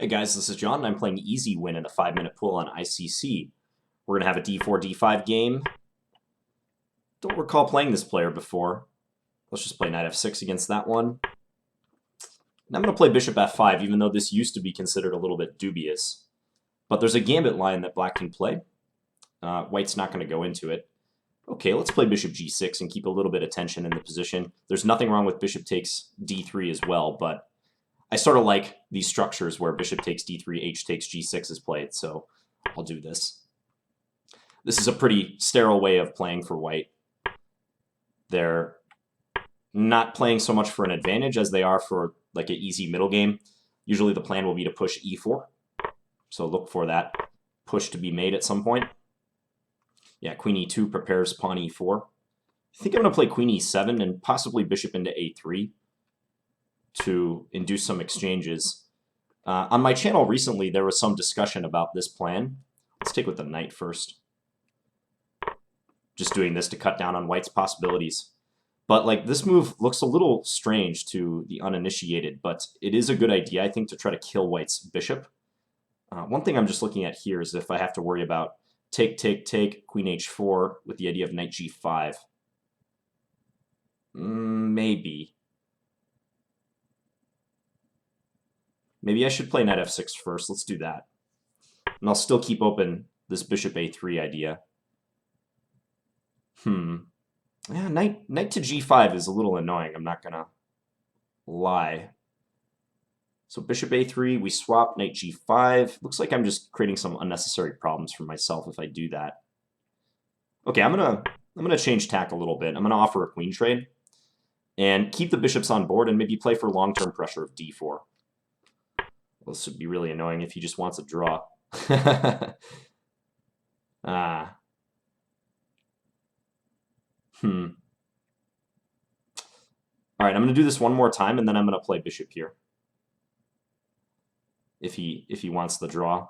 Hey guys, this is John, and I'm playing Easy Win in a 5-minute pool on ICC. We're going to have a d4, d5 game. Don't recall playing this player before. Let's just play knight f6 against that one. And I'm going to play bishop f5, even though this used to be considered a little bit dubious. But there's a gambit line that black can play. White's not going to go into it. Okay, let's play bishop g6 and keep a little bit of tension in the position. There's nothing wrong with bishop takes d3 as well, but I sort of like these structures where bishop takes d3, h takes g6 is played, so I'll do this. This is a pretty sterile way of playing for white. They're not playing so much for an advantage as they are for like an easy middle game. Usually the plan will be to push e4, so look for that push to be made at some point. Yeah, queen e2 prepares pawn e4. I think I'm going to play queen e7 and possibly bishop into a3 to induce some exchanges. On my channel recently, there was some discussion about this plan. Let's take with the knight first. Just doing this to cut down on white's possibilities. But like this move looks a little strange to the uninitiated, but it is a good idea, I think, to try to kill white's bishop. One thing I'm just looking at here is if I have to worry about take, queen h4 with the idea of knight g5. Maybe. Maybe I should play knight f6 first. Let's do that. And I'll still keep open this bishop a3 idea. Yeah, knight to g5 is a little annoying. I'm not going to lie. So bishop a3, we swap knight g5. Looks like I'm just creating some unnecessary problems for myself if I do that. Okay, I'm gonna change tack a little bit. I'm going to offer a queen trade and keep the bishops on board and maybe play for long-term pressure of d4. This would be really annoying if he just wants a draw. All right, I'm going to do this one more time, and then I'm going to play bishop here. If he wants the draw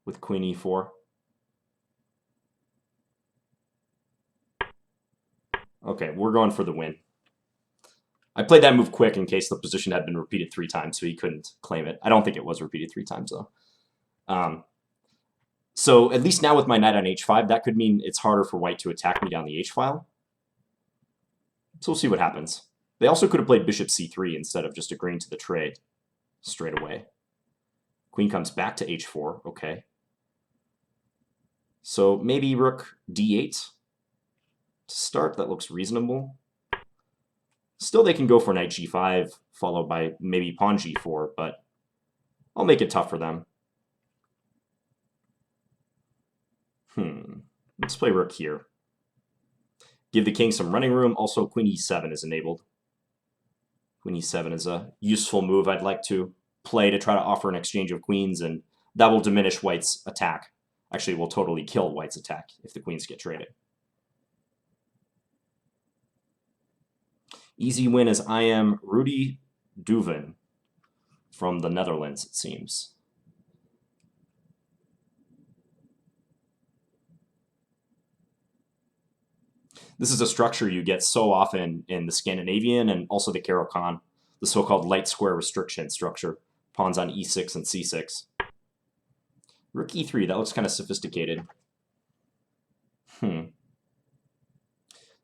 with queen e4. Okay, we're going for the win. I played that move quick in case the position had been repeated 3 times, so he couldn't claim it. I don't think it was repeated 3 times, though. So at least now with my knight on h5, that could mean it's harder for white to attack me down the h-file. So we'll see what happens. They also could have played bishop c3 instead of just agreeing to the trade straight away. Queen comes back to h4, okay. So maybe rook d8 to start. That looks reasonable. Still, they can go for knight g5, followed by maybe pawn g4, but I'll make it tough for them. Let's play rook here. Give the king some running room. Also, queen e7 is enabled. Queen e7 is a useful move I'd like to play to try to offer an exchange of queens, and that will diminish white's attack. Actually, it will totally kill white's attack if the queens get traded. Easy win as I am Rudy Douven from the Netherlands, it seems. This is a structure you get so often in the Scandinavian and also the Caro-Kann, the so-called light square restriction structure. Pawns on e6 and c6. Rook e3, that looks kind of sophisticated.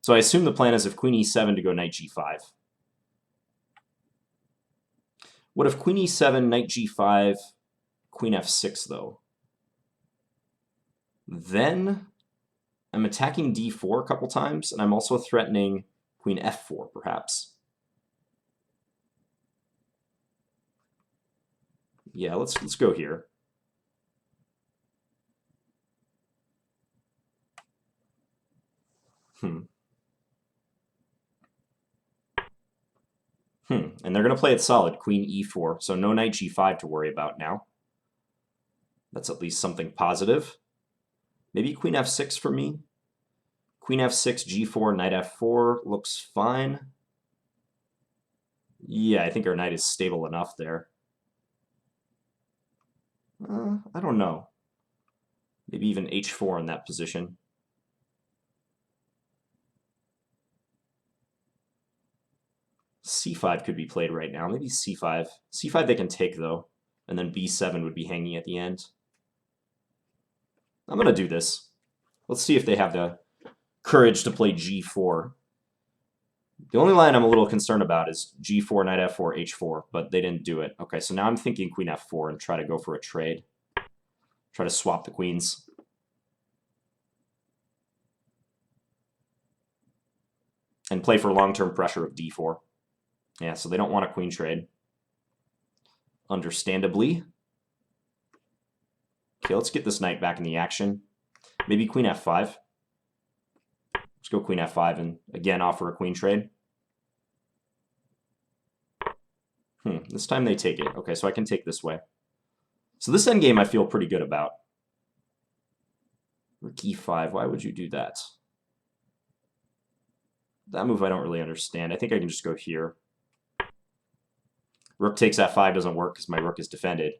So I assume the plan is if queen e7 to go knight g5. What if queen e7, knight g5, queen f6, though? Then I'm attacking d4 a couple times, and I'm also threatening queen f4, perhaps. Yeah, let's go here. And they're going to play it solid, queen e4, so no knight g5 to worry about now. That's at least something positive. Maybe queen f6 for me. Queen f6, g4, knight f4 looks fine. Yeah, I think our knight is stable enough there. I don't know. Maybe even h4 in that position. c5 could be played right now. Maybe c5. c5 they can take, though. and then b7 would be hanging at the end. I'm going to do this. Let's see if they have the courage to play g4. The only line I'm a little concerned about is g4, knight f4, h4, but they didn't do it. Okay, so now I'm thinking queen f4 and try to go for a trade. Try to swap the queens. And play for long-term pressure of d4. Yeah, so they don't want a queen trade. Understandably. Okay, let's get this knight back in the action. Maybe queen f5. Let's go queen f5 and again offer a queen trade. This time they take it. Okay, so I can take this way. So this endgame I feel pretty good about. Rook e5, why would you do that? That move I don't really understand. I think I can just go here. Rook takes f5 doesn't work because my rook is defended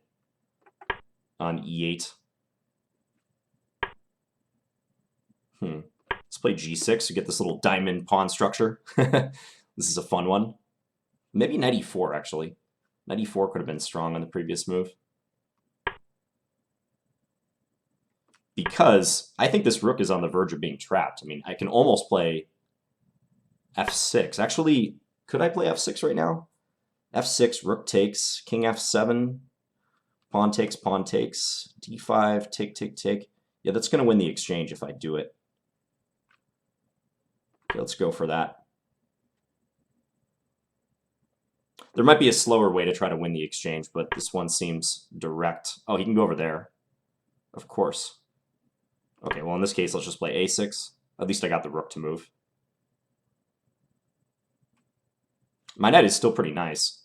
on e8. Let's play g6 to get this little diamond pawn structure. This is a fun one. Maybe knight e4, actually. Knight e4 could have been strong on the previous move. Because I think this rook is on the verge of being trapped. I mean, I can almost play f6. Actually, could I play f6 right now? f6, rook takes, king f7, pawn takes, d5, take. Yeah, that's going to win the exchange if I do it. Okay, let's go for that. There might be a slower way to try to win the exchange, but this one seems direct. Oh, he can go over there. Of course. Okay, well, in this case, let's just play a6. At least I got the rook to move. My knight is still pretty nice.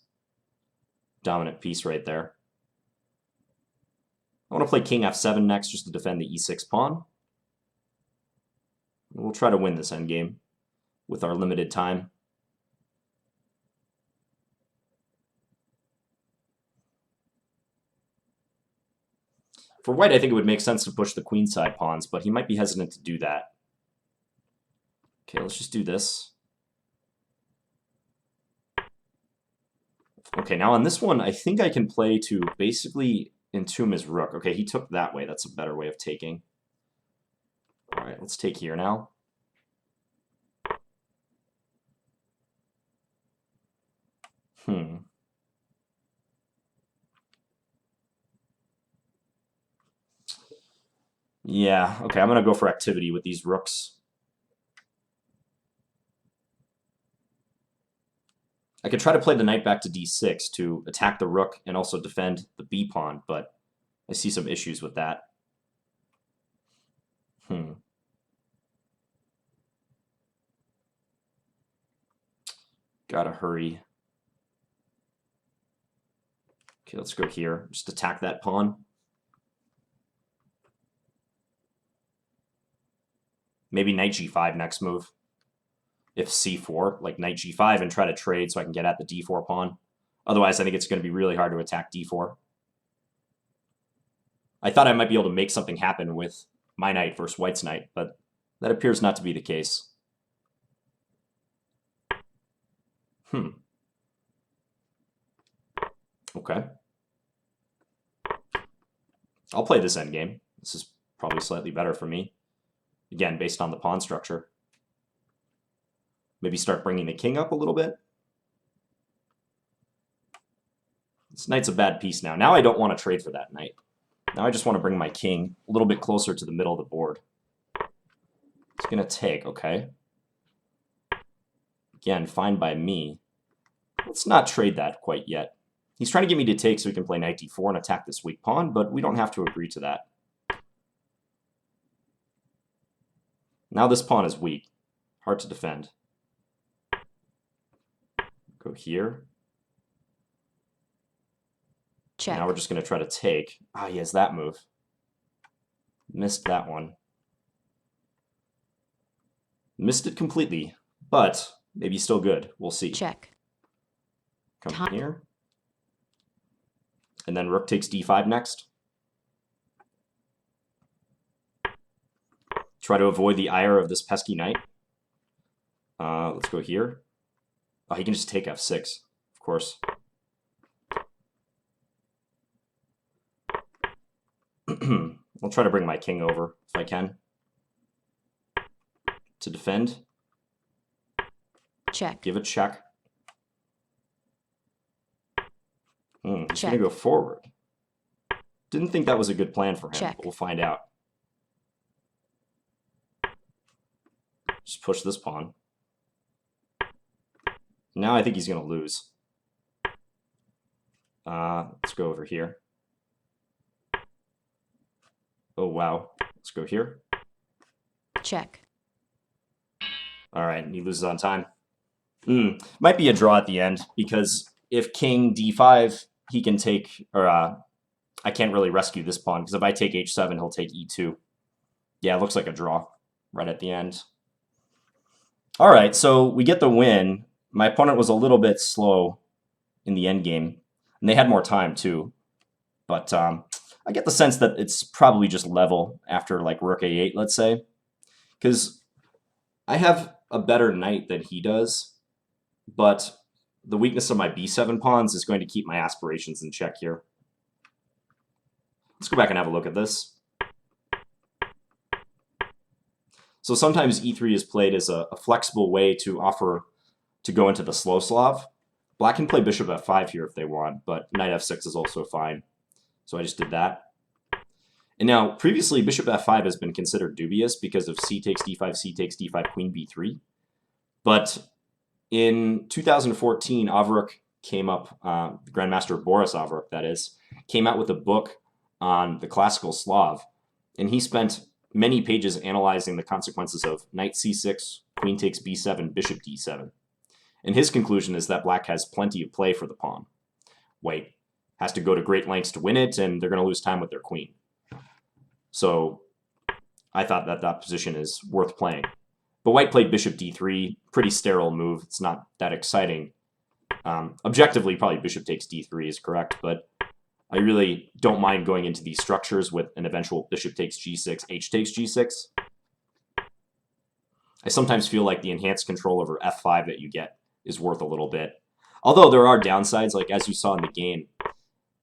Dominant piece right there. I want to play king f7 next just to defend the e6 pawn. We'll try to win this endgame with our limited time. For white, I think it would make sense to push the queenside pawns, but he might be hesitant to do that. Okay, let's just do this. Okay, now on this one, I think I can play to basically entomb his rook. Okay, he took that way. That's a better way of taking. All right, let's take here now. Yeah, okay, I'm going to go for activity with these rooks. I could try to play the knight back to d6 to attack the rook and also defend the b pawn, but I see some issues with that. Gotta hurry. Okay, let's go here. Just attack that pawn. Maybe knight g5 next move. If c4, like knight g5 and try to trade so I can get at the d4 pawn. Otherwise, I think it's going to be really hard to attack d4. I thought I might be able to make something happen with my knight versus white's knight, but that appears not to be the case. Okay. I'll play this endgame. This is probably slightly better for me. Again, based on the pawn structure. Maybe start bringing the king up a little bit. This knight's a bad piece now. Now I don't want to trade for that knight. Now I just want to bring my king a little bit closer to the middle of the board. It's going to take, okay. Again, fine by me. Let's not trade that quite yet. He's trying to get me to take so he can play knight d4 and attack this weak pawn, but we don't have to agree to that. Now this pawn is weak. Hard to defend. Go here. Check. Now we're just going to try to take. Ah, he has that move. Missed that one. Missed it completely, but maybe still good. We'll see. Check. Come here. And then rook takes d5 next. Try to avoid the ire of this pesky knight. Let's go here. Oh, he can just take f6, of course. I'll try to bring my king over if I can to defend. Check. Give a check. He's going to go forward. Didn't think that was a good plan for him. Check. But we'll find out. Just push this pawn. Now I think he's going to lose. Let's go over here. Oh, wow. Let's go here. Check. All right, and he loses on time. Might be a draw at the end, because if king d5, he can take, or I can't really rescue this pawn, because if I take h7, he'll take e2. Yeah, it looks like a draw right at the end. All right, so we get the win. My opponent was a little bit slow in the endgame, and they had more time too. But I get the sense that it's probably just level after like rook a8, let's say, because I have a better knight than he does, but the weakness of my b7 pawns is going to keep my aspirations in check here. Let's go back and have a look at this. So sometimes e3 is played as a flexible way to offer to go into the slow Slav. Black can play bishop f5 here if they want, but knight f6 is also fine. So I just did that. And now, previously, bishop f5 has been considered dubious because of c takes d5, c takes d5, queen b3. But in 2014, Avruk came up, Grandmaster Boris Avruk, that is, came out with a book on the classical Slav. And he spent many pages analyzing the consequences of knight c6, queen takes b7, bishop d7. And his conclusion is that black has plenty of play for the pawn. White has to go to great lengths to win it, and they're going to lose time with their queen. So I thought that that position is worth playing. But white played bishop d3, pretty sterile move. It's not that exciting. Objectively, probably bishop takes d3 is correct, but I really don't mind going into these structures with an eventual bishop takes g6, h takes g6. I sometimes feel like the enhanced control over f5 that you get is worth a little bit. Although there are downsides, like as you saw in the game,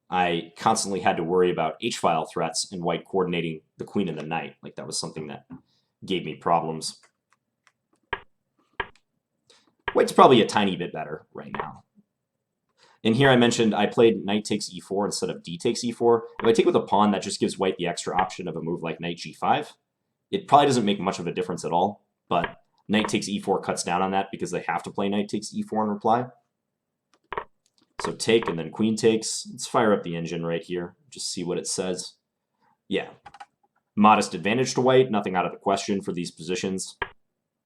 I constantly had to worry about h-file threats and white coordinating the queen and the knight. Like that was something that gave me problems. White's probably a tiny bit better right now. And here I mentioned I played knight takes e4 instead of d takes e4. If I take with a pawn, that just gives white the extra option of a move like knight g5. It probably doesn't make much of a difference at all, but knight takes e4 cuts down on that because they have to play knight takes e4 in reply. So take and then queen takes. Let's fire up the engine right here. Just see what it says. Yeah. Modest advantage to white. Nothing out of the question for these positions.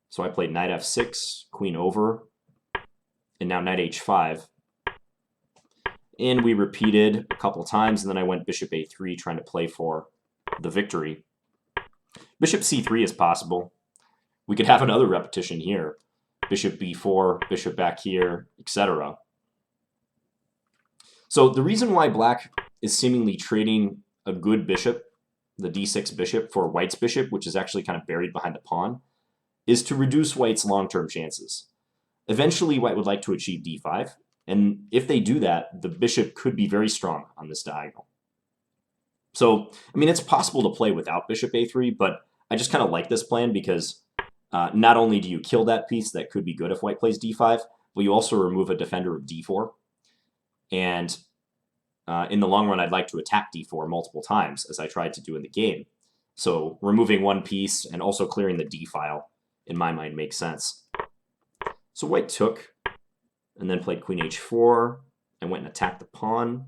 So I played knight f6, queen over, and now knight h5. And we repeated a couple times, and then I went bishop a3 trying to play for the victory. Bishop c3 is possible. We could have another repetition here. Bishop b4, bishop back here, etc. So the reason why black is seemingly trading a good bishop, the d6 bishop, for white's bishop, which is actually kind of buried behind the pawn, is to reduce white's long-term chances. Eventually, white would like to achieve d5, and if they do that, the bishop could be very strong on this diagonal. So, I mean, it's possible to play without bishop a3, but I just kind of like this plan because not only do you kill that piece that could be good if white plays d5, but you also remove a defender of d4. And in the long run, I'd like to attack d4 multiple times, as I tried to do in the game. So removing one piece and also clearing the d file, in my mind, makes sense. So white took, and then played queen h4, and went and attacked the pawn.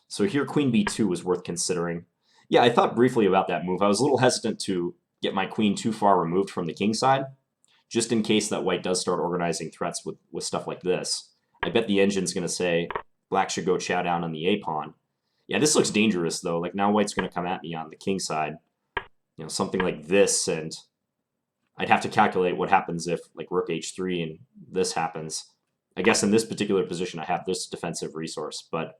So here queen b2 was worth considering. Yeah, I thought briefly about that move. I was a little hesitant to get my queen too far removed from the king side, just in case that white does start organizing threats with stuff like this. I bet the engine's going to say black should go chow down on the a-pawn. Yeah, this looks dangerous, though. Like, now white's going to come at me on the king side. You know, something like this, and I'd have to calculate what happens if, like, rook h3 and this happens. I guess in this particular position, I have this defensive resource. But,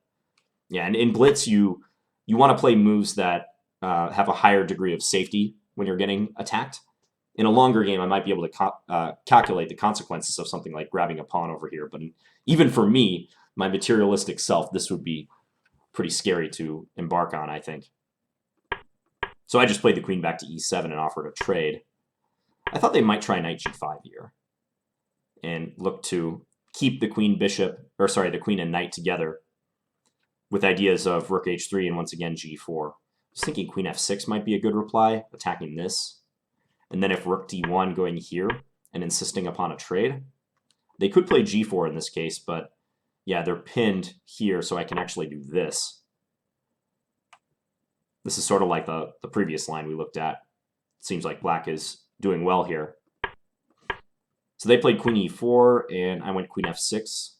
yeah, and in Blitz, you want to play moves that have a higher degree of safety when you're getting attacked. In a longer game, I might be able to calculate the consequences of something like grabbing a pawn over here. But even for me, my materialistic self, this would be pretty scary to embark on, I think. So I just played the queen back to e7 and offered a trade. I thought they might try knight g5 here and look to keep the queen the queen and knight together with ideas of rook h3 and once again g4. I was thinking queen f6 might be a good reply, attacking this. And then if rook d1 going here and insisting upon a trade, they could play g4 in this case, but yeah, they're pinned here, so I can actually do this. This is sort of like the previous line we looked at. It seems like black is doing well here. So they played queen e4, and I went queen f6.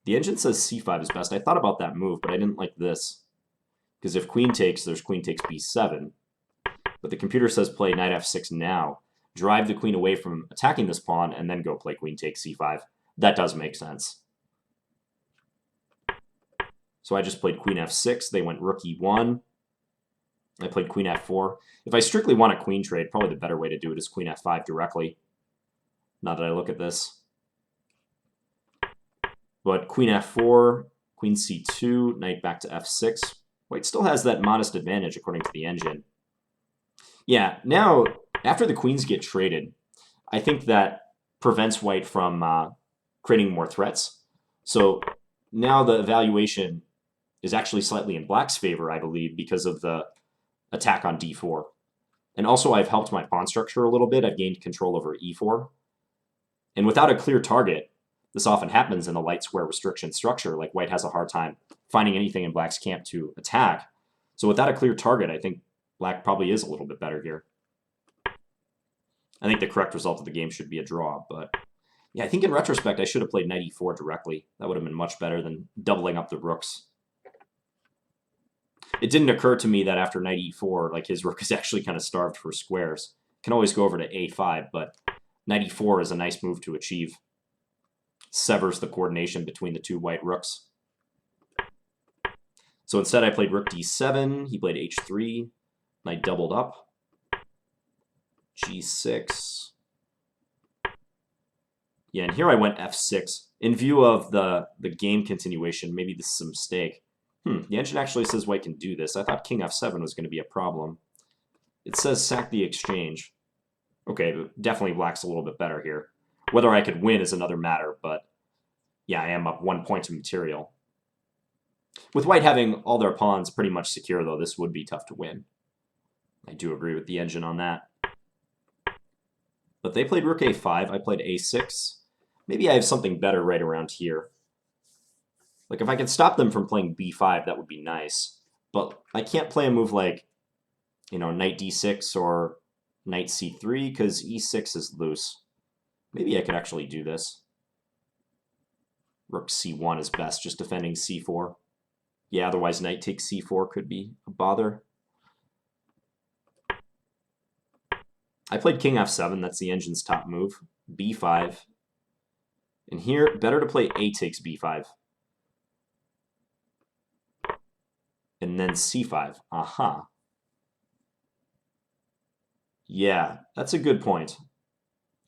The engine says c5 is best. I thought about that move, but I didn't like this. Because if queen takes, there's queen takes b7. But the computer says play knight f6 now. Drive the queen away from attacking this pawn, and then go play queen takes c5. That does make sense. So I just played queen f6. They went rook e1. I played queen f4. If I strictly want a queen trade, probably the better way to do it is queen f5 directly. Now that I look at this. But queen f4, queen c2, knight back to f6. White still has that modest advantage according to the engine. Yeah, now, after the queens get traded, I think that prevents white from creating more threats. So now the evaluation is actually slightly in black's favor, I believe, because of the attack on d4. And also I've helped my pawn structure a little bit. I've gained control over e4. And without a clear target, this often happens in the light square restriction structure, like white has a hard time finding anything in black's camp to attack. So without a clear target, I think black probably is a little bit better here. I think the correct result of the game should be a draw, but yeah, I think in retrospect I should have played knight e4 directly. That would have been much better than doubling up the rooks. It didn't occur to me that after knight e4, like his rook is actually kind of starved for squares. Can always go over to a5, but knight e4 is a nice move to achieve. Severs the coordination between the two white rooks. So instead I played rook d7, he played h3, knight doubled up, g6. Yeah, and here I went f6. In view of the game continuation, maybe this is a mistake. The engine actually says white can do this. I thought king f7 was going to be a problem. It says sack the exchange. Okay, but definitely black's a little bit better here. Whether I could win is another matter, but yeah, I am up 1 point of material. With white having all their pawns pretty much secure, though, this would be tough to win. I do agree with the engine on that. But they played rook a5, I played a6. Maybe I have something better right around here. Like, if I could stop them from playing b5, that would be nice. But I can't play a move like, you know, knight d6 or knight c3, because e6 is loose. Maybe I could actually do this. Rook c1 is best, just defending c4. Yeah, otherwise knight takes c4 could be a bother. I played king f7, that's the engine's top move. b5. And here, better to play a takes b5. And then c5. Aha. Yeah, that's a good point.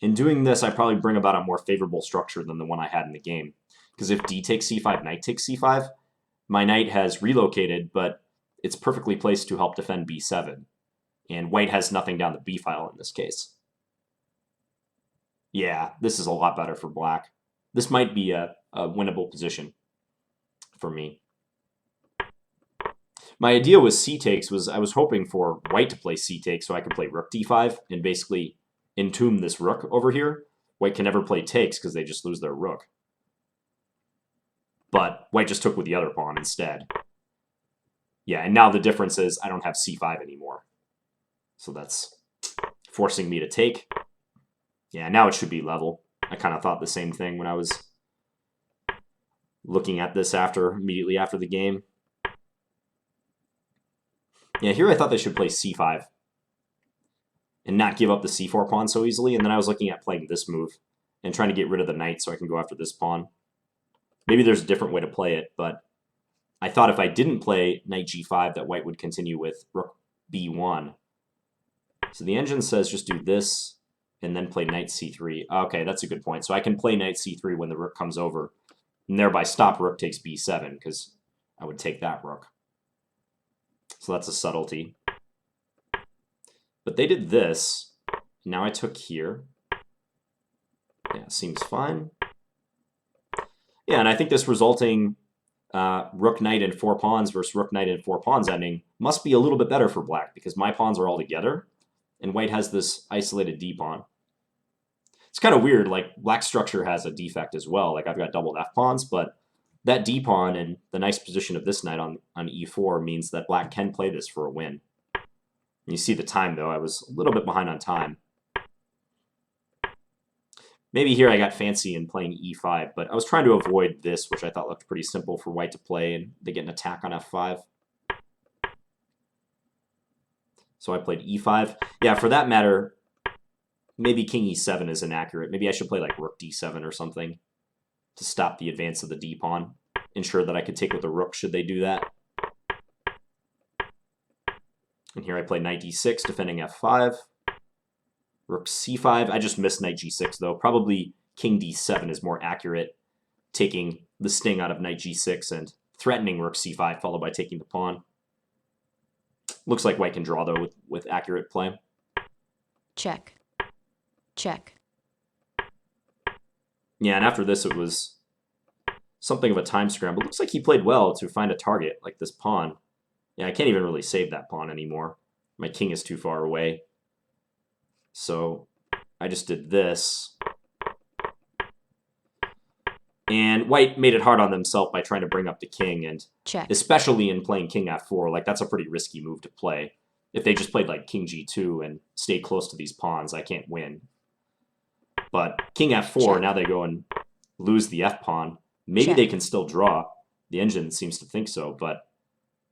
In doing this, I probably bring about a more favorable structure than the one I had in the game. Because if d takes c5, knight takes c5, my knight has relocated, but it's perfectly placed to help defend b7. And white has nothing down the b file in this case. Yeah, this is a lot better for black. This might be a winnable position for me. My idea with c takes was I was hoping for white to play c takes so I could play rook d5 and basically entomb this rook over here. White can never play takes because they just lose their rook. But white just took with the other pawn instead. Yeah, and now the difference is I don't have c5 anymore. So that's forcing me to take. Yeah, now it should be level. I kind of thought the same thing when I was looking at this immediately after the game. Yeah, here I thought they should play c5 and not give up the c4 pawn so easily. And then I was looking at playing this move and trying to get rid of the knight so I can go after this pawn. Maybe there's a different way to play it, but I thought if I didn't play knight g5 that white would continue with rook b1. So the engine says just do this, and then play knight c3. Okay, that's a good point. So I can play knight c3 when the rook comes over, and thereby stop rook takes b7, because I would take that rook. So that's a subtlety. But they did this. Now I took here. Yeah, seems fine. Yeah, and I think this resulting rook knight and 4 pawns versus rook knight and 4 pawns ending must be a little bit better for black, because my pawns are all together, and white has this isolated d pawn. It's kind of weird, like black structure has a defect as well. Like I've got doubled f pawns, but that d pawn and the nice position of this knight on e4 means that black can play this for a win. And you see the time, though. I was a little bit behind on time. Maybe here I got fancy in playing e5, but I was trying to avoid this, which I thought looked pretty simple for white to play, and they get an attack on f5. So I played e5. Yeah, for that matter, maybe king e7 is inaccurate. Maybe I should play like rook d7 or something to stop the advance of the d pawn. Ensure that I could take with the rook should they do that. And here I play knight d6, defending f5. Rook c5. I just missed knight g6, though. Probably king d7 is more accurate, taking the sting out of knight g6 and threatening rook c5, followed by taking the pawn. Looks like white can draw, though, with accurate play. Check. Check. Yeah, and after this, it was something of a time scramble. Looks like he played well to find a target, like this pawn. Yeah, I can't even really save that pawn anymore. My king is too far away. So I just did this. And white made it hard on themselves by trying to bring up the king, and Check. especially in playing king f4, like that's a pretty risky move to play. If they just played like king g2 and stayed close to these pawns, I can't win. But king f4, Check. now they go and lose the f pawn. Maybe Check. they can still draw. The engine seems to think so, but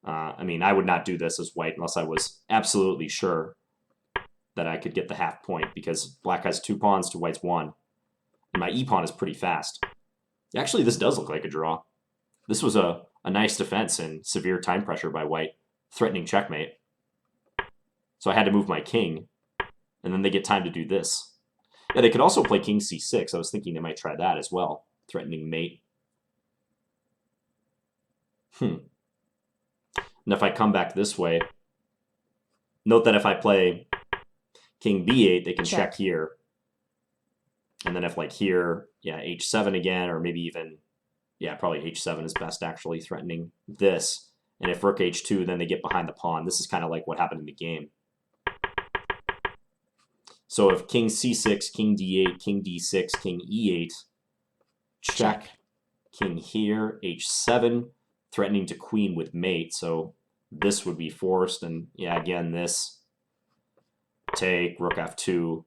I mean, I would not do this as white unless I was absolutely sure that I could get the half point, because black has 2 pawns to white's 1. And my e-pawn is pretty fast. Actually, this does look like a draw. This was a nice defense and severe time pressure by white, threatening checkmate. So I had to move my king, and then they get time to do this. Yeah, they could also play king c6. I was thinking they might try that as well, threatening mate. And if I come back this way, note that if I play king b8, they can check here. And then if like here, yeah, h7 again, or maybe even, yeah, probably h7 is best actually, threatening this. And if rook h2, then they get behind the pawn. This is kind of like what happened in the game. So if king c6, king d8, king d6, king e8, check. King here, h7, threatening to queen with mate. So this would be forced. And yeah, again, this. Take, rook f2.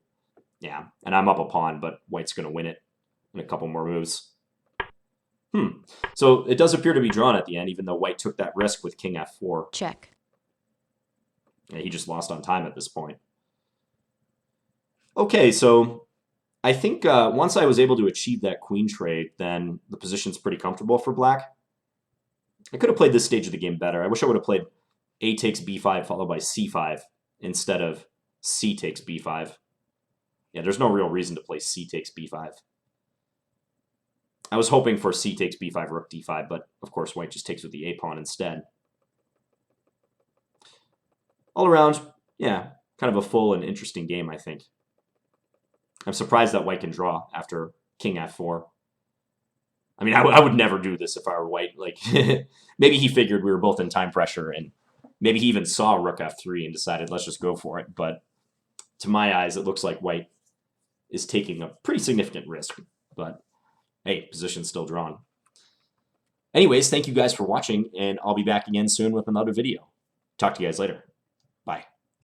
Yeah, and I'm up a pawn, but white's going to win it in a couple more moves. So it does appear to be drawn at the end, even though white took that risk with king f4. Check. Yeah, he just lost on time at this point. Okay, so I think once I was able to achieve that queen trade, then the position's pretty comfortable for black. I could have played this stage of the game better. I wish I would have played a takes b5 followed by c5 instead of c takes b5. Yeah, there's no real reason to play c takes b5. I was hoping for c takes b5, rook d5, but of course white just takes with the a pawn instead. All around, yeah, kind of a full and interesting game, I think. I'm surprised that white can draw after king f4. I mean, I would never do this if I were white. Like, maybe he figured we were both in time pressure, and maybe he even saw rook f3 and decided, let's just go for it. But to my eyes, it looks like white is taking a pretty significant risk. But hey, position's still drawn. Anyways, thank you guys for watching, and I'll be back again soon with another video. Talk to you guys later.